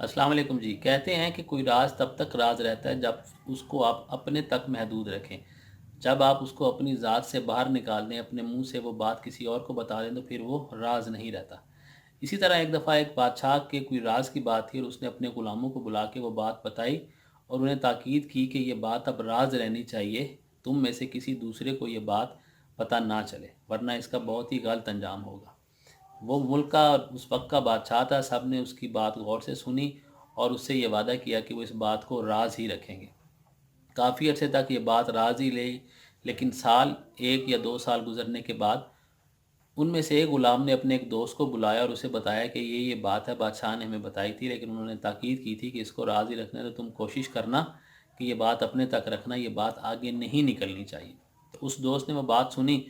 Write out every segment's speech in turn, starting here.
السلام علیکم جی۔ کہتے ہیں کہ کوئی راز تب تک راز رہتا ہے جب اس کو آپ اپنے تک محدود رکھیں۔ جب آپ اس کو اپنی ذات سے باہر نکال دیں، اپنے منہ سے وہ بات کسی اور کو بتا دیں، تو پھر وہ راز نہیں رہتا۔ اسی طرح ایک دفعہ ایک بادشاہ کے کوئی راز کی بات تھی، اور اس نے اپنے غلاموں کو بلا کے وہ بات بتائی اور انہیں تاکید کی کہ یہ بات اب راز رہنی چاہیے، تم میں سے کسی دوسرے کو یہ بات پتہ نہ چلے، ورنہ اس کا بہت ہی غلط انجام ہوگا۔ وہ ملک کا اس وقت کا بادشاہ تھا، سب نے اس کی بات غور سے سنی اور اس سے یہ وعدہ کیا کہ وہ اس بات کو راز ہی رکھیں گے۔ کافی عرصے تک یہ بات راز ہی رہی، لیکن سال 1 یا 2 سال گزرنے کے بعد ان میں سے ایک غلام نے اپنے ایک دوست کو بلایا اور اسے بتایا کہ یہ بات ہے، بادشاہ نے ہمیں بتائی تھی، لیکن انہوں نے تاکید کی تھی کہ اس کو راز ہی رکھنا ہے، تو تم کوشش کرنا کہ یہ بات اپنے تک رکھنا، یہ بات آگے نہیں نکلنی چاہیے۔ تو اس دوست نے وہ بات سنی،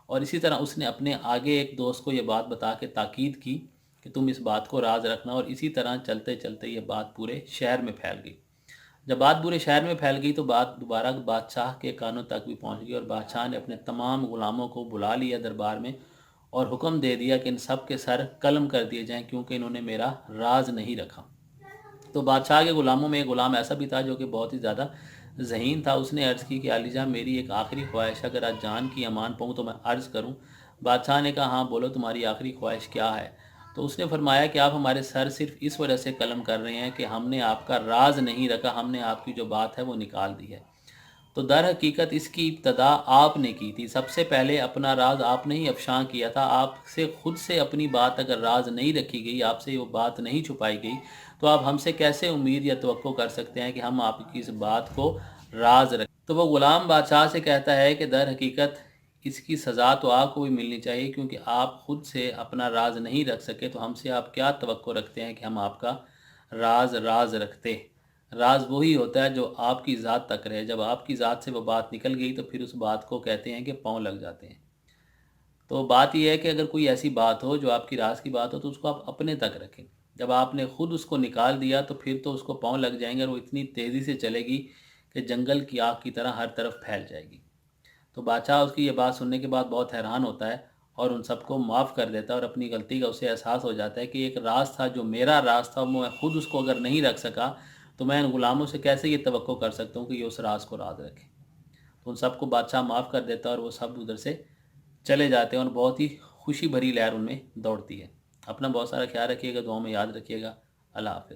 اور اسی طرح اس نے اپنے آگے ایک دوست کو یہ بات بتا کے تاکید کی کہ تم اس بات کو راز رکھنا، اور اسی طرح چلتے چلتے یہ بات پورے شہر میں پھیل گئی۔ جب بات پورے شہر میں پھیل گئی تو بات دوبارہ بادشاہ کے کانوں تک بھی پہنچ گئی، اور بادشاہ نے اپنے تمام غلاموں کو بلا لیا دربار میں اور حکم دے دیا کہ ان سب کے سر قلم کر دیے جائیں، کیونکہ انہوں نے میرا راز نہیں رکھا۔ تو بادشاہ کے غلاموں میں ایک غلام ایسا بھی تھا جو کہ بہت ہی زیادہ ذہین تھا۔ اس نے عرض کی کہ عالی جان، میری ایک آخری خواہش ہے، اگر آج جان کی امان پاؤں تو میں عرض کروں۔ بادشاہ نے کہا ہاں بولو، تمہاری آخری خواہش کیا ہے؟ تو اس نے فرمایا کہ آپ ہمارے سر صرف اس وجہ سے قلم کر رہے ہیں کہ ہم نے آپ کا راز نہیں رکھا، ہم نے آپ کی جو بات ہے وہ نکال دی ہے۔ تو در حقیقت اس کی ابتدا آپ نے کی تھی، سب سے پہلے اپنا راز آپ نے ہی افشاں کیا تھا۔ آپ سے خود سے اپنی بات اگر راز نہیں رکھی گئی، آپ سے وہ بات نہیں چھپائی گئی، تو آپ ہم سے کیسے امید یا توقع کر سکتے ہیں کہ ہم آپ کی اس بات کو راز رکھیں؟ تو وہ غلام بادشاہ سے کہتا ہے کہ در حقیقت اس کی سزا تو آپ کو بھی ملنی چاہیے، کیونکہ آپ خود سے اپنا راز نہیں رکھ سکے، تو ہم سے آپ کیا توقع رکھتے ہیں کہ ہم آپ کا راز رکھتے؟ راز وہی ہوتا ہے جو آپ کی ذات تک رہے۔ جب آپ کی ذات سے وہ بات نکل گئی تو پھر اس بات کو کہتے ہیں کہ پاؤں لگ جاتے ہیں۔ تو بات یہ ہے کہ اگر کوئی ایسی بات ہو جو آپ کی راز کی بات ہو، تو اس کو آپ اپنے تک رکھیں۔ جب آپ نے خود اس کو نکال دیا تو پھر تو اس کو پاؤں لگ جائیں گے، اور وہ اتنی تیزی سے چلے گی کہ جنگل کی آگ کی طرح ہر طرف پھیل جائے گی۔ تو بادشاہ اس کی یہ بات سننے کے بعد بہت حیران ہوتا ہے، اور ان سب کو معاف کر دیتا ہے، اور اپنی غلطی کا اسے احساس ہو جاتا ہے کہ ایک راز تھا جو میرا راز تھا، میں خود اس کو اگر نہیں رکھ سکا تو میں ان غلاموں سے کیسے یہ توقع کر سکتا ہوں کہ یہ اس راز کو راز رکھیں۔ تو ان سب کو بادشاہ معاف کر دیتا ہے، اور وہ سب ادھر سے چلے جاتے ہیں، اور بہت ہی خوشی بھری لہر ان میں دوڑتی ہے۔ اپنا بہت سارا خیال رکھیے گا، دعاؤں میں یاد رکھیے گا۔ اللہ حافظ۔